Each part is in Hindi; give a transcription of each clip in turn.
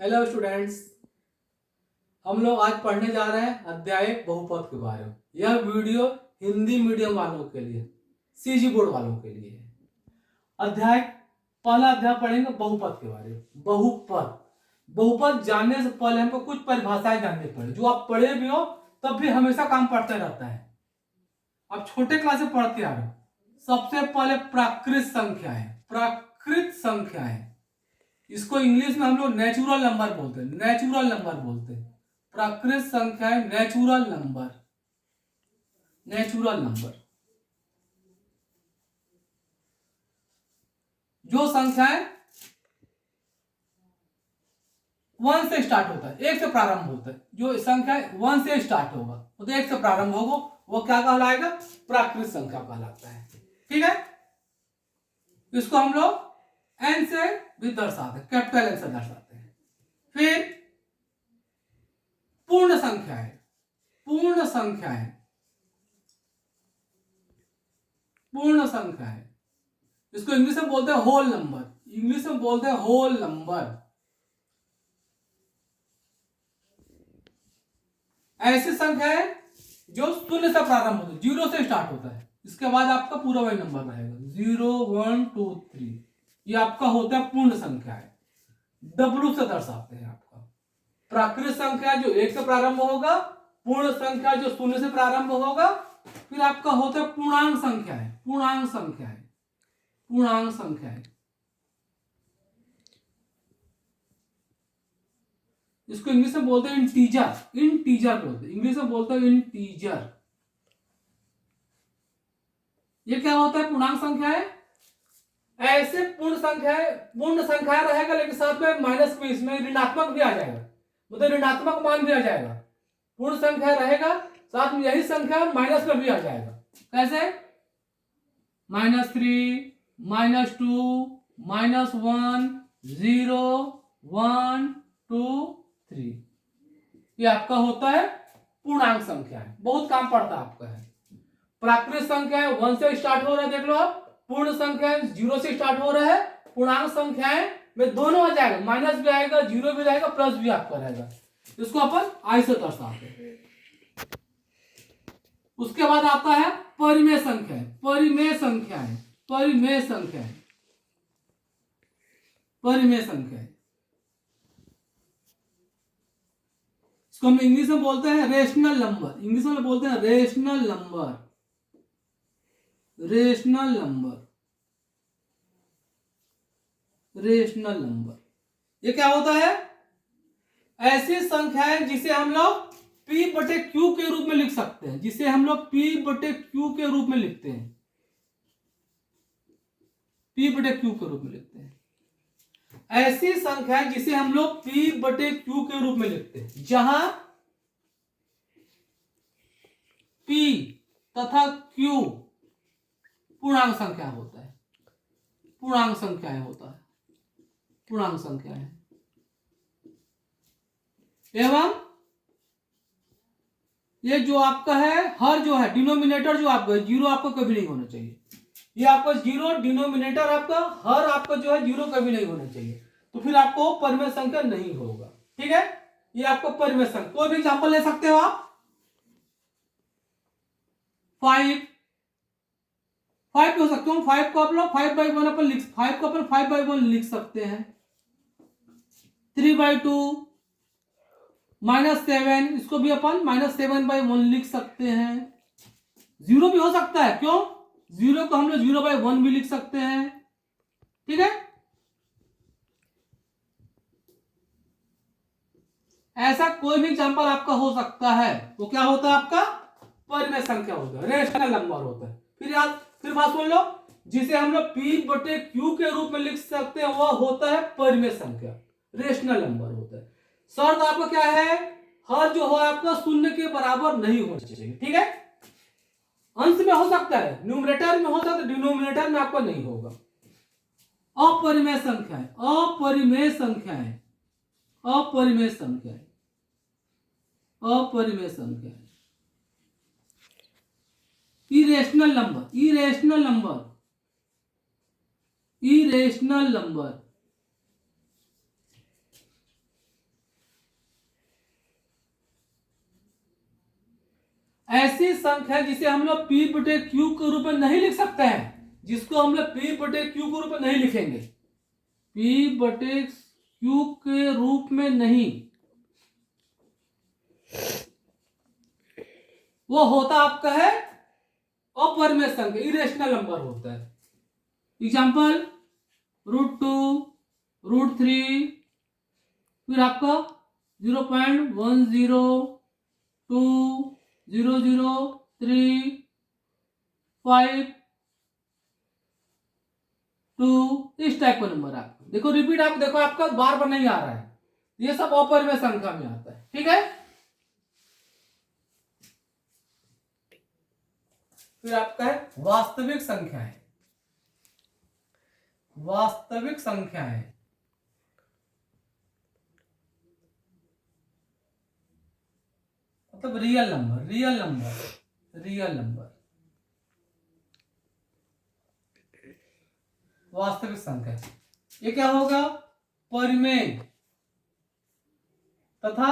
हेलो स्टूडेंट्स, हम लोग आज पढ़ने जा रहे हैं अध्याय बहुपद के बारे में। यह वीडियो हिंदी मीडियम वालों के लिए, सीजी बोर्ड वालों के लिए है। पहला अध्याय पढ़ेंगे बहुपद के बारे में। बहुपद जानने से पहले हमको कुछ परिभाषाएं जाननी पड़े, जो आप पढ़े भी हो तब भी हमेशा काम पड़ते रहता है। आप छोटे क्लास से पढ़ते आ रहे हो। सबसे पहले प्राकृत संख्याएं, इसको इंग्लिश में हम लोग नेचुरल नंबर बोलते हैं। प्राकृत संख्याएं नेचुरल नंबर। जो संख्याएं 1 से स्टार्ट होता है, 1 से प्रारंभ होता है। जो संख्या 1 से स्टार्ट होगा तो 1 से प्रारंभ होगा, वो क्या कहलाएगा? प्राकृत संख्या कहलाता है। ठीक है, इसको हम लोग n से भी दर्शाते हैं, कैपिटल N से दर्शाते हैं। फिर पूर्ण संख्याएं, इसको इंग्लिश में बोलते हैं होल नंबर। ऐसी संख्याएं जो 0 से प्रारंभ होती है, 0 से स्टार्ट होता है। इसके बाद आपका पूरा वही नंबर रहेगा 0 1 2 3। ये आपका होता है पूर्ण संख्या है, W से दर्शाते हैं आपका। प्राकृत संख्या जो 1 से प्रारंभ होगा, पूर्ण संख्या जो 0 से प्रारंभ होगा, फिर आपका होता है पूर्णांक संख्याएं। इसको इंग्लिश में बोलते हैं इंटीजर बोलते हैं, इंग्लिश में बोलते हैं इंटीजर। ये क्या होता है? पूर्णांक संख्याएं। ऐसे पूर्ण संख्या रहेगा, लेकिन साथ में माइनस भी, इसमें ऋणात्मक भी आ जाएगा, मतलब ऋणात्मक मान भी आ जाएगा। पूर्ण संख्या रहेगा, साथ में यही संख्या माइनस में भी आ जाएगा। कैसे? -3 -2 -1 0 1 2 3। ये आपका होता है पूर्णांक संख्या है, बहुत काम पड़ता है आपका है। प्राकृत संख्या 1 से स्टार्ट हो रहा है, देख लो आप। पूर्ण संख्या 0 से स्टार्ट हो रहा है। पूर्णांक संख्याएं में दोनों आ जाएगा, माइनस भी आएगा, 0 भी रहेगा, प्लस भी आपका रहेगा। इसको अपन आई से दर्शाते हैं। उसके बाद आता है परिमेय संख्याएं। इसको हम इंग्लिश में बोलते हैं रेशनल नंबर। ये क्या होता है? ऐसी संख्याएं जिसे हम लोग P/Q के रूप में लिख सकते हैं, ऐसी संख्याएं जिसे हम लोग P/Q के रूप में लिखते हैं, जहां P तथा Q पूर्णांक संख्या होता है, एवं ये जो आपका है, हर जो है डिनोमिनेटर जो आपका 0 आपको कभी नहीं होना चाहिए। ये आपका 0 डिनोमिनेटर आपका, हर आपका जो है 0 कभी नहीं होना चाहिए, तो फिर आपको परिमेय संख्या नहीं होगा। ठीक है, ये आपको परिमेय संख्या। कोई भी एग्जांपल ले सकते हो आप। 5 हो सकते हो। 5 को आप लोग 5/1 अपन 5 को अपन 5/1 लिख सकते हैं। 3/2 -7, इसको भी अपन -7/1 लिख सकते हैं। 0 भी हो सकता है, क्यों? 0 को हम लोग 0/1 भी लिख सकते हैं। ठीक है, ऐसा कोई भी एग्जांपल आपका हो सकता है। वो क्या होता है? आपका परिमेय संख्या होता है, रेशनल नंबर होता है। फिर बात सुन लो, जिसे हम लोग P/Q के रूप में लिख सकते हैं, वह होता है परिमेय संख्या, रेशनल नंबर होता है। शर्त आपका क्या है? हर जो हो आपका 0 के बराबर नहीं होना चाहिए। ठीक है, अंश में हो सकता है, न्यूमरेटर में हो सकता है, डिनोमिनेटर में आपका नहीं होगा। अपरिमेय संख्याएं, इरेशनल नंबर। ऐसी संख्या जिसे हम लोग P बटे Q के रूप में नहीं लिख सकते हैं, जिसको हम लोग P बटे Q के रूप में नहीं लिखेंगे, P बटे Q के रूप में नहीं, वो होता आपका है अपरिमेय संख्या, इरेशनल नंबर होता है। एग्जाम्पल √2, √3, फिर आपका 0.102, 003, 5, 2, इस टाइप का नंबर आपका देखो, रिपीट आप देखो आपका बार बार नहीं आ रहा है, ये सब अपरिमेय संख्या में आता है। ठीक है, फिर आपका है वास्तविक संख्या है, वास्तविक संख्या है, मतलब real number, real number, real number, वास्तविक संख्या। ये क्या होगा? परिमेय तथा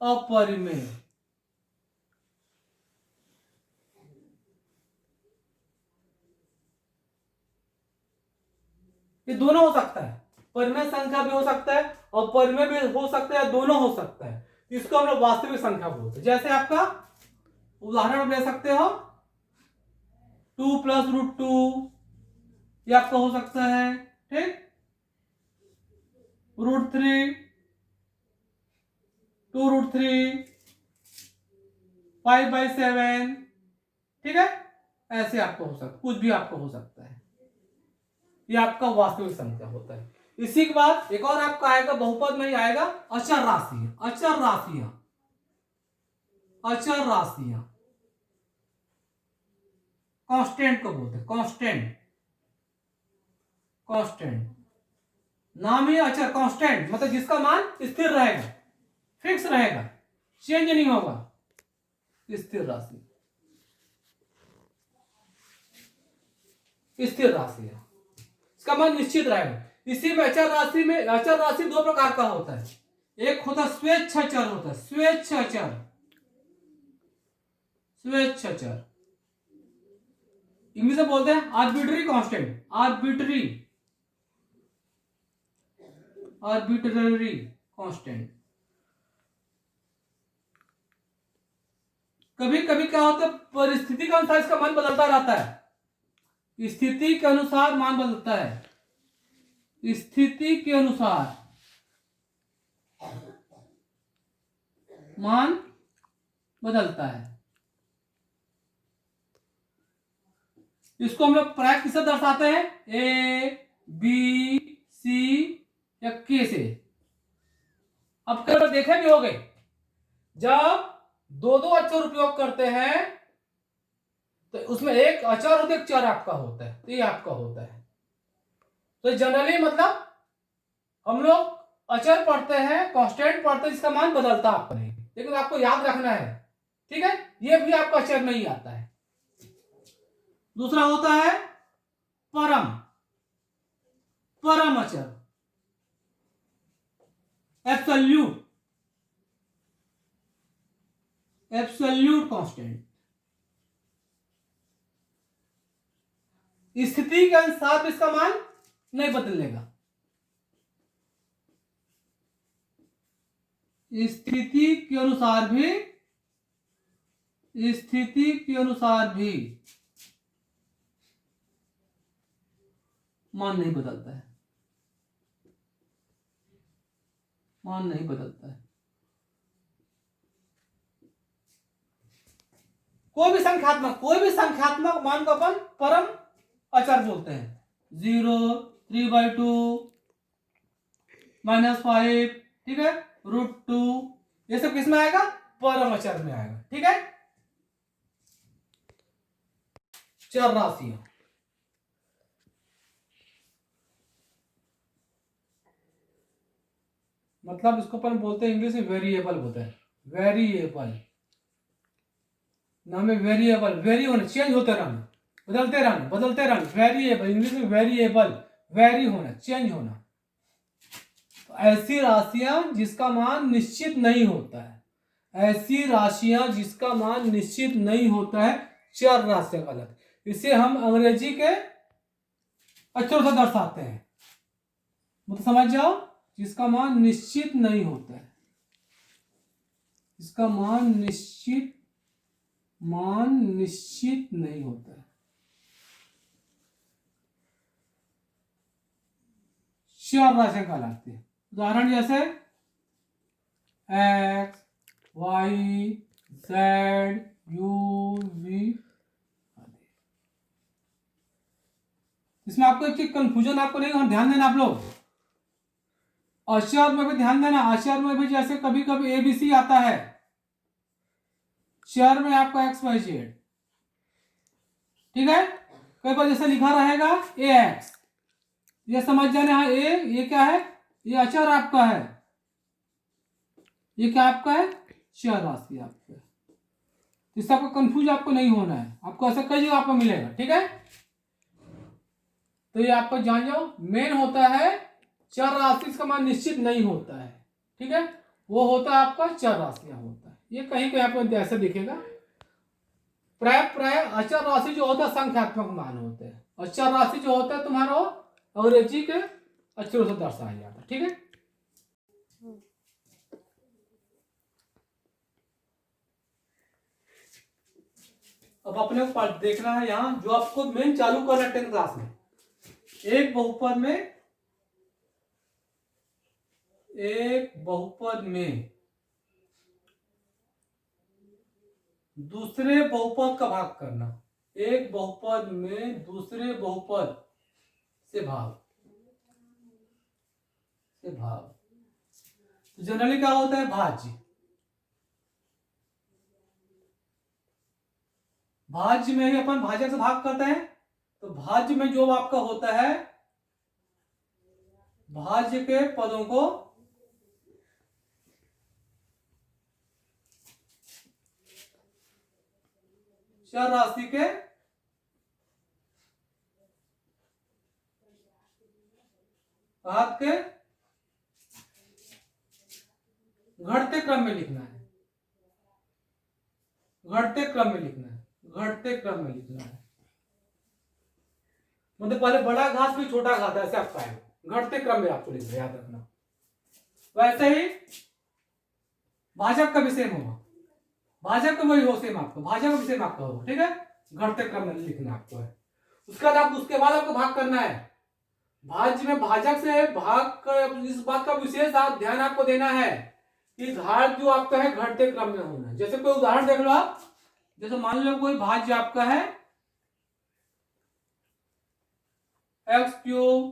अपरिमेय। ये दोनों हो सकता है, परिमेय संख्या भी हो सकता है और परिमेय भी हो सकता है, दोनों हो सकता है। इसको हम लोग वास्तविक संख्या बोलते हैं। जैसे आपका उदाहरण आप ले सकते हो 2 + √2, ये आपका हो सकता है, ठीक, √3, 2√3, 5/7, ठीक है, ऐसे आपको हो सकता, कुछ भी आपको हो सकता है। ये आपका वास्तविक संख्या होता है। इसी के बाद एक और आपका आएगा, बहुपद में ही आएगा, अचर राशि, अचर राशियां, अचर राशियां, कांस्टेंट को बोलते हैं, कांस्टेंट, कांस्टेंट, नाम ही अचर, कांस्टेंट मतलब जिसका मान स्थिर रहेगा, फिक्स रहेगा, चेंज नहीं होगा, स्थिर राशि, स्थिर राशि है, इसका मान निश्चित रहेगा। इसी में अचर राशि में, अचर राशि दो प्रकार का होता है, एक होता स्वेच्छाचर होता है, स्वेच्छाचर, स्वेच्छाचर, इंग्लिश में बोलते हैं arbitrary constant, arbitrary, arbitrary constant. कभी कभी क्या होता है, परिस्थिति के अनुसार इसका मान बदलता रहता है, स्थिति के अनुसार मान बदलता है, स्थिति के अनुसार मान बदलता है। इसको हम लोग प्राय किससे दर्शाते हैं? A, B, C या K से। अब कई बार देखे भी होंगे, जब दो दो अक्षर उपयोग करते हैं तो उसमें एक अचर होता है, एक चर आपका होता है, तो ये आपका होता है। तो जनरली मतलब हम लोग अचर पढ़ते हैं, कांस्टेंट पढ़ते हैं, जिसका मान बदलता आपका नहीं, लेकिन आपको याद रखना है, ठीक है, ये भी आपका अचर नहीं आता है। दूसरा होता है परम, परम अचर, एब्सोल्यूट, एब्सोल्यूट कांस्टेंट, स्थिति के अनुसार इसका मान नहीं बदलेगा, स्थिति के अनुसार भी, स्थिति के अनुसार भी मान नहीं बदलता है, मान नहीं बदलता है। कोई भी संख्यात्मक मान को अपन परम अचर बोलते हैं। 0, 3/2, -5, ठीक है, √2, ये सब किस में आएगा? परम अचर में आएगा, ठीक है। चर राशियां, मतलब इसको अपन बोलते हैं इंग्लिश में वेरिएबल बोलते हैं, वेरिएबल, नाम है वेरिएबल, वेरी होना, चेंज होते रहना, बदलते रहना, बदलते रहना, वेरिएबल, इंग्लिश में वेरिएबल, वेरी होना, चेंज होना। तो ऐसी राशियां जिसका मान निश्चित नहीं होता है, ऐसी राशियां जिसका मान निश्चित नहीं होता है, चर राशियां कहलाती है। इसे हम अंग्रेजी के अक्षरों से दर्शाते हैं, मतलब समझ जाओ, जिसका मान निश्चित नहीं होता है, इसका मान निश्चित नहीं होता है, चर राशियां कहलाती है। उदाहरण जैसे X, Y, Z, U, V. इसमें आपको एक चीज कंफ्यूजन आपको नहीं होना, ध्यान देना आप लोग। अक्षर में भी ध्यान देना, अक्षर में भी जैसे कभी कभी एबीसी आता है, चर में आपका एक्स वाई जेड, ठीक है। कई बार जैसे लिखा रहेगा ए एक्स, ये समझ जाने, हाँ ये क्या है, ये अक्षर आपका है, ये क्या आपका है, चर राशि आपका है। इससे आपको कंफ्यूज आपको नहीं होना है, आपको ऐसा कई जगह आपको मिलेगा, ठीक है। तो ये आपको जान जाओ, मेन होता है चर राशि, इसका मान निश्चित नहीं होता है, ठीक है, वो होता है आपका चर राशियां होता है। ये कहीं कहीं आपको ऐसा दिखेगा। प्राय अचर राशि जो होता है संख्यात्मक मान होते हैं, और चर राशि जो होता है तुम्हारा अंग्रेजी के अक्षरों से दर्शाया जाता है, ठीक है। अब अपने को देखना है यहाँ, जो आपको मेन चालू करना है 10th क्लास में, एक बहुपद में दूसरे बहुपद का भाग करना, एक बहुपद में दूसरे बहुपद से भाग तो जनरली क्या होता है, भाज्य में ही अपन भाजक से भाग करते हैं। तो भाज्य में जो आपका होता है, भाज्य के पदों को चर राशि के घात के घटते क्रम में लिखना है, मतलब पहले बड़ा घात फिर छोटा घात, ऐसे आपका है, घटते क्रम में आपको लिखना, याद रखना। वैसे ही भाजक का भी सेम होगा, भाजक का वही हो सेम आपको, भाजक का भी सेम आपका होगा, ठीक है, घटते क्रम में लिखना आपको है। उसके बाद आपको भाग करना है। भाज्य में भाजक से भाग कर, इस बात का विशेष ध्यान आपको देना है कि घात जो आपका है घटते क्रम में होना है। जैसे कोई उदाहरण देख लो आप, जैसे मान लो कोई भाज्य आपका है x³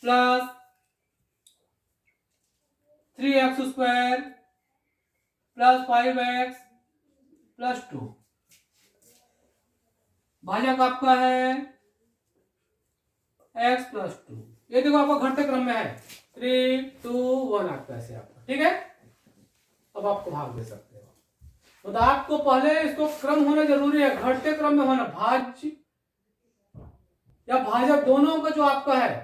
plus 3x² plus 5x plus 2, भाजक आपका है x प्लस 2। ये देखो आपका घटते क्रम में है, 3, 2, 1 आपका, ऐसे आपका, ठीक है। अब आपको भाग दे सकते हो, तो आपको पहले इसको क्रम होना जरूरी है, घटते क्रम में होना, भाज्य या भाजक दोनों का जो आपका है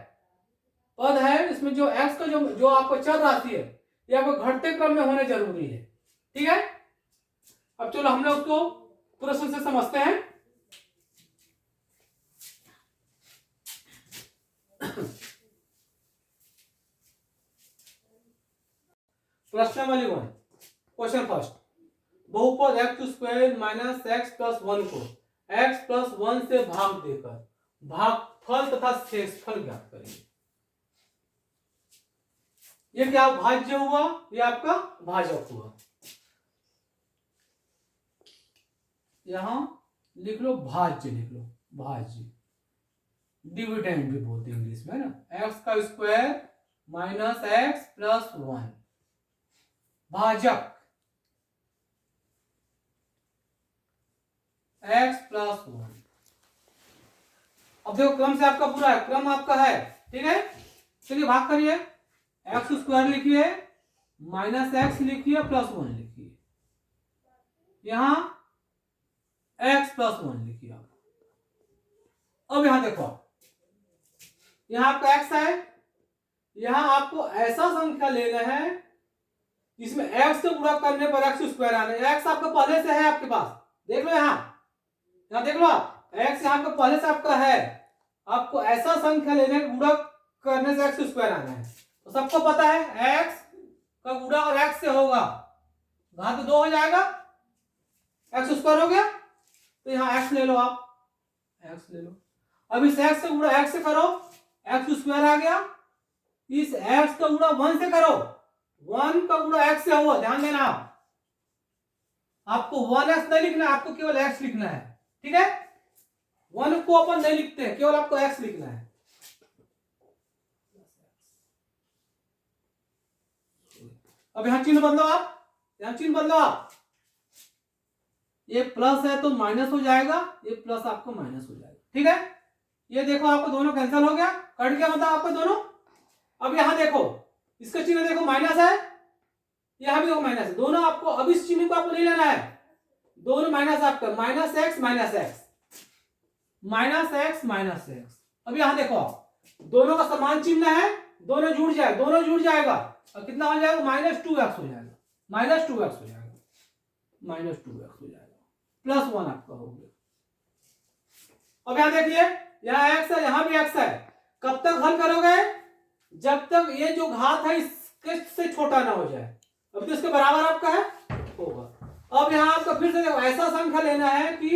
पद है, इसमें जो x का जो आपका चर राशि है, ये आपको घटते क्रम में होना जरूरी है, ठीक है। अब चलो हम लोग उसको प्रश्न से समझते हैं। प्रश्न नंबर 1, क्वेश्चन फर्स्ट, बहुपद x² माइनस x प्लस 1 को x प्लस 1 से भाग देकर भागफल तथा शेषफल ज्ञात करेंगे। ये क्या भाज्य हुआ, ये आपका भाजक हुआ। यहां लिख लो भाज्य, लिख लो भाज्य, डिविडेंड भी बोलते हैं इंग्लिश में ना, x का स्क्वायर माइनस x प्लस 1, भाजक x प्लस 1। अब देखो क्रम से आपका पूरा है, क्रम आपका है, ठीक है। चलिए भाग करिए, x² लिखिए, माइनस x लिखिए, प्लस 1 लिखिए, यहां x प्लस 1 लिखिए आप। अब यहां देखो, यहां आपका x है, यहां आपको ऐसा संख्या लेना है इसमें x से गुणा करने पर एक्स स्क्वायर आना है। x आपका पहले से है आपके पास, देख लो यहाँ देख लो आप, x यहाँ का पहले से आपका है। आपको ऐसा संख्या लेना है गुणा करने से एक्स स्क्वायर आना है। तो सबको पता है x का गुणा और x से होगा, घात 2 हो जाएगा, एक्स स्क्वायर हो गया। तो यहाँ x ले लो आप, x ले लो। अब इस x से गुणा x से करो, एक्स स्क्वायर आ गया। इस x का गुणा 1 से करो, 1 का गुणा x से हुआ, ध्यान देना आपको 1x नहीं लिखना, आपको केवल x लिखना है, ठीक है। 1 को अपन नहीं लिखते हैं, केवल आपको x लिखना है। अब यहां चिन्ह बदलो आप, यहां चिन्ह बदलो आप, ये प्लस है तो माइनस हो जाएगा, ये प्लस आपको माइनस हो जाएगा, ठीक है। ये देखो आपको दोनों कैंसिल हो गया, कट गया मतलब आपको दोनों। अब यहां देखो, इसका चिन्ह देखो माइनस है, यहां भी देखो माइनस है, दोनों आपको, अब इस चिन्ह को आपको नहीं लेना है, दोनों माइनस आपका, minus x minus x, minus x minus x. अब यहां देखो आप, दोनों का समान चिन्ह है, दोनों जुड़ जाए, दोनों जुड़ जाएगा और कितना हो जाएगा, -2x हो जाएगा, -2x हो जाएगा, -2x हो जाएगा, +1 आपका हो गया। अब यहां देखिए, यहाँ x है, यहां भी x है। कब तक हल करोगे, जब तक ये जो घात है इसके से छोटा ना हो जाए। अब तो इसके बराबर आपका है, होगा। अब यहाँ आपका फिर से देखो, ऐसा संख्या लेना है कि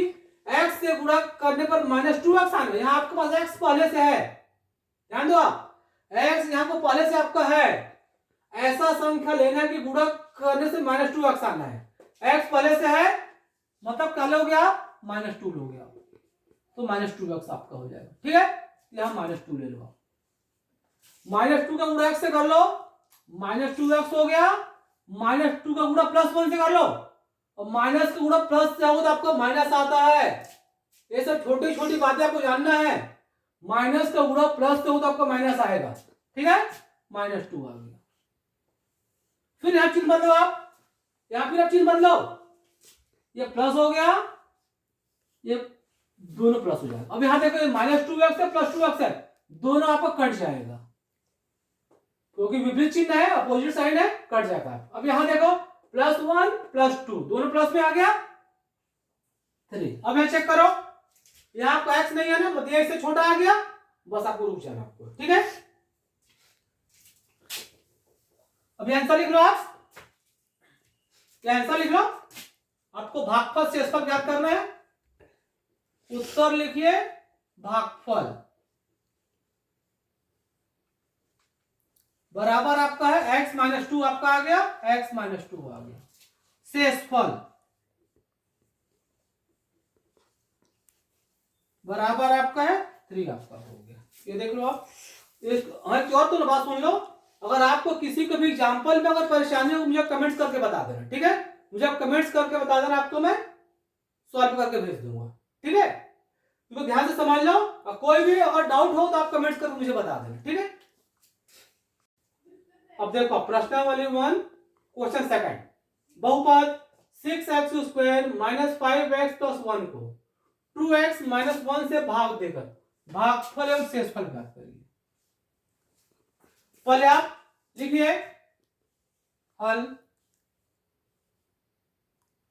x से गुणा करने पर -2x आना। यहाँ आपके पास x पहले से है, ध्यान दो आप, x यहाँ को पहले से आपका है। ऐसा संख्या लेना है कि गुणा करने से -2x आना है, x पहले से है, मतलब क्या लोगे आप, -2 लोगे आप, तो -2x आपका हो जाएगा, ठीक है। यहाँ -2 ले लो आप, -2 का गुणा x से कर लो, -2x हो गया, -2 का गुणा +1 से कर लो, और माइनस का गुणा प्लस से हो तो आपको माइनस आता है। ये सब छोटी छोटी बातें आपको जानना है। माइनस का गुणा प्लस से हो तो आपको माइनस आएगा, ठीक है, -2 आ गया। फिर यहां चिन्ह बदलो आप, यहां फिर आप चिन्ह बदलो, ये प्लस हो गया, ये दोनों प्लस हो जाएगा। अब यहां देखो, -2x है +2x है, दोनों आपको कट जाएगा, क्योंकि विपरीत चिन्ह है, अपोजिट साइड है, कट जाएगा। अब यहां देखो, +1 +2 दोनों प्लस में आ गया, 3। अब यहां चेक करो, यहां आपको x नहीं है ना, मतलब ये इससे छोटा आ गया, बस आपको रुक जाना आपको, ठीक है। अब आंसर लिख लो आप, क्या आंसर लिख लो, आपको भागफल शेषफल ज्ञात करना है। उत्तर लिखिए भागफल बराबर आपका है x -2 आपका आ गया, x -2 आ गया। शेषफल बराबर आपका है 3 आपका हो गया। ये देख लो आप, एक और तो बात सुन लो, अगर आपको किसी को भी एग्जाम्पल में अगर परेशानी हो मुझे कमेंट्स करके बता देना, ठीक है। मुझे आप कमेंट्स करके बता देना, आपको मैं सॉल्व करके भेज दूंगा, ठीक है। तो ध्यान से समझ लो, और कोई भी अगर डाउट हो तो आप कमेंट्स करके मुझे बता देना, ठीक है। अब देखो प्रश्नावली 1 क्वेश्चन सेकंड, बहुपद 6x² - 5x + 1 को 2x - 1 से भाग देकर भागफल एवं शेषफल ज्ञात करिए। पहले आप लिखिए हल,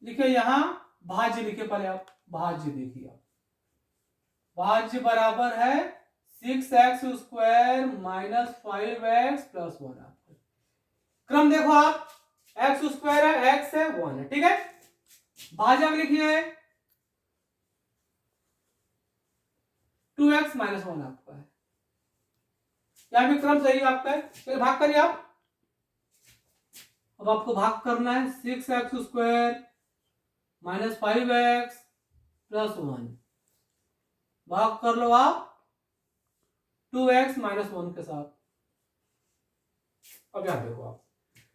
लिखिए यहां भाज्य, लिखिए पहले आप भाज्य, देखिए आप भाज्य बराबर है 6x² - 5x + 1। क्रम देखो आप, x² है, x है, 1 है, ठीक है। भाजक लिखिए 2x - 1 आपका है, यहां भी क्रम सही आपका है। चलिए भाग करिए आप, अब आपको भाग करना है 6x² - 5x + 1, भाग कर लो आप 2x - 1 के साथ। अब यहां देखो आप,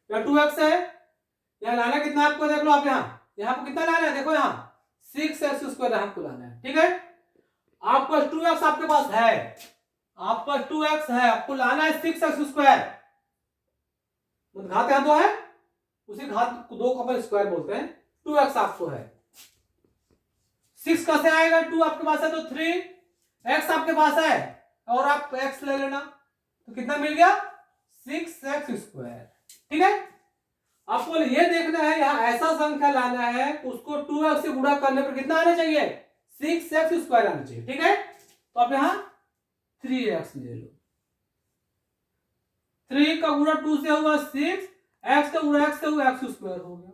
यहाँ 2x है, यहाँ लाना कितना आपको, देख लो आप, यहाँ पर कितना लाना है, देखो यहाँ 6x² आपको लाना है, ठीक है। आपका 2x आपके पास है, आपका 2x है, आपको लाना है 6x²। घात यहाँ 2 है, उसी घात को 2 को अपन स्क्वायर बोलते हैं। 2x आपको है, 6 कैसे आएगा, 2 आपके पास है तो 3x आपके पास है, और आप x ले लेना, तो कितना मिल गया 6x², ठीक है। आपको ये देखना है, यहाँ ऐसा संख्या लाना है उसको 2x से गुणा करने पर कितना आना चाहिए, 6x² आना चाहिए। ठीक है, तो आप यहाँ 3x ले लो, 3 का गुणा 2 से हुआ 6, x का गुणा x से हुआ x² हो गया।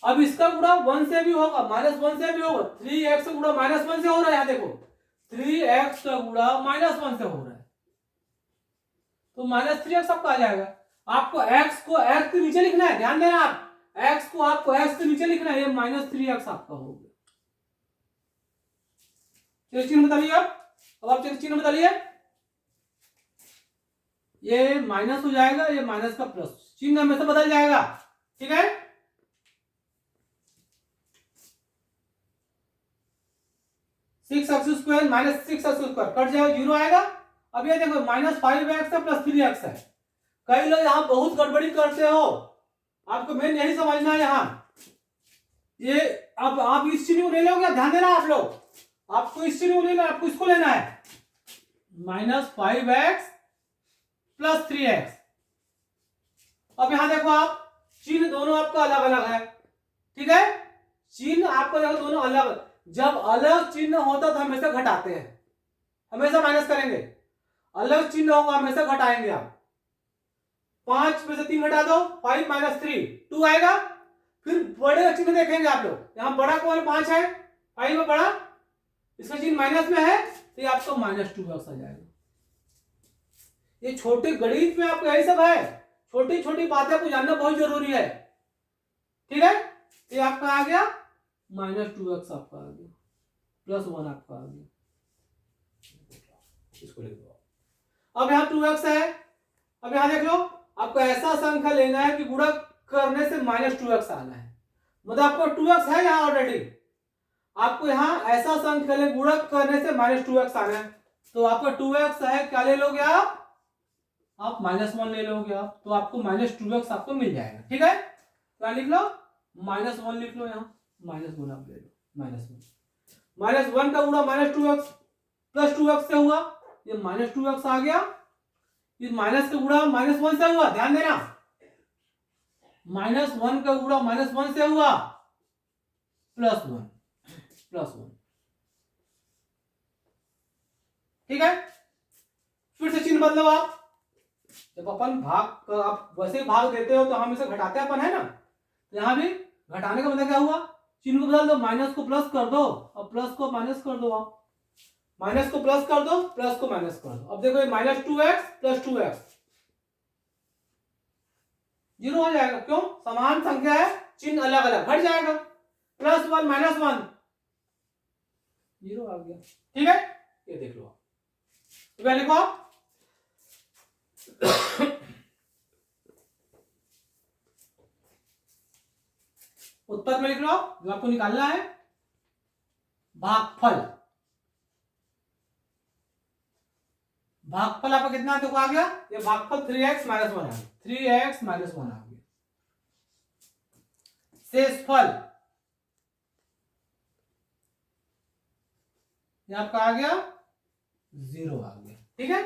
अब इसका गुणा 1 से भी होगा, -1 से भी होगा, 3x का गुणा -1 से हो रहा है, यहाँ देखो 3x का गुणा -1 से हो रहा है, तो -3x आपका आ जाएगा। आपको x को x के नीचे लिखना है, ध्यान देना, आप x को आपको x के नीचे लिखना है, ये -3x आपका हो गया। चलिए चिन्ह बताइए अब आप चिन्ह बताइए, ये माइनस हो जाएगा, ये माइनस का प्लस, चिन्ह हमेशा बदल जाएगा। ठीक है, (6x² - 6x² कट जाएगा, 0 आएगा। अब ये देखो -5x है प्लस 3x है। कई लोग यहाँ बहुत गड़बड़ी करते हो, आपको मेन यही समझना है यहाँ, ये अब आप इस चिन्ह को ले लोगे, ध्यान देना आप लोग, आपको इस चिन्ह को लेना, आपको इसको लेना है -5x प्लस 3x। अब यहां देखो आप, चिन्ह दोनों आपका अलग अलग है। ठीक है, चिन्ह आपको देखो दोनों अलग, जब अलग चिन्ह होता तो हमेशा घटाते हैं, हमेशा माइनस करेंगे, अलग चिन्ह होगा हमेशा घटाएंगे। आप 5 में से 3 घटा दो, 5 - 3 2 आएगा। फिर बड़े का चिन्ह देखेंगे आप लोग, यहाँ बड़ा कौन 5 है, 5 में बड़ा, इसका चिन्ह माइनस में है तो ये आपको -2x आ जाएगा। ये छोटे गणित में आपको यही सब है, छोटी छोटी बातें आपको जानना बहुत जरूरी है। ठीक है, ये आपका आ गया -2x आपका आ गया, +1 आपका आ गया, इसको लिख दो। अब यहाँ 2x है, अब यहाँ देख लो, आपको ऐसा संख्या लेना है कि गुणा करने से -2x आना है, मतलब आपको 2x है यहाँ ऑलरेडी, आपको यहाँ ऐसा संख्या ले गुणा करने से -2x आना है, तो आपका 2x है, क्या ले लोगे आप -1 ले लोगे आप, तो आपको -2x आपको मिल जाएगा। ठीक है, क्या लिख लो, -1 लिख लो, यहाँ -1 आप ले लो, -1 का गुणा -2x प्लस 2x से हुआ, ये -2x आ गया, इस माइनस का गुणा -1 से हुआ, ध्यान देना, -1 का गुणा -1 से हुआ +1 +1। ठीक है, फिर से चिन्ह बदलो आप, जब अपन भाग आप वैसे भाग देते हो तो हम इसे घटाते अपन है ना, तो यहां भी घटाने का मतलब क्या हुआ, चिन्ह को बदल दो, माइनस को प्लस कर दो और प्लस को माइनस कर दो, आप माइनस को प्लस कर दो, प्लस को माइनस कर दो। अब देखो ये -2x प्लस 2x 0 हो जाएगा, क्यों, समान संख्या है, चिन्ह अलग अलग, घट जाएगा, +1 -1 0 आ गया। ठीक है, ये देख लो, तो लिखो आप उत्तर में लिख लो जो आपको निकालना है, भागफल, भागफल आपका कितना देखो आ गया, ये भागफल 3x - 1 आ गया, 3x - 1 आ गया। शेषफल ये आपका आ गया 0 आ गया। ठीक है,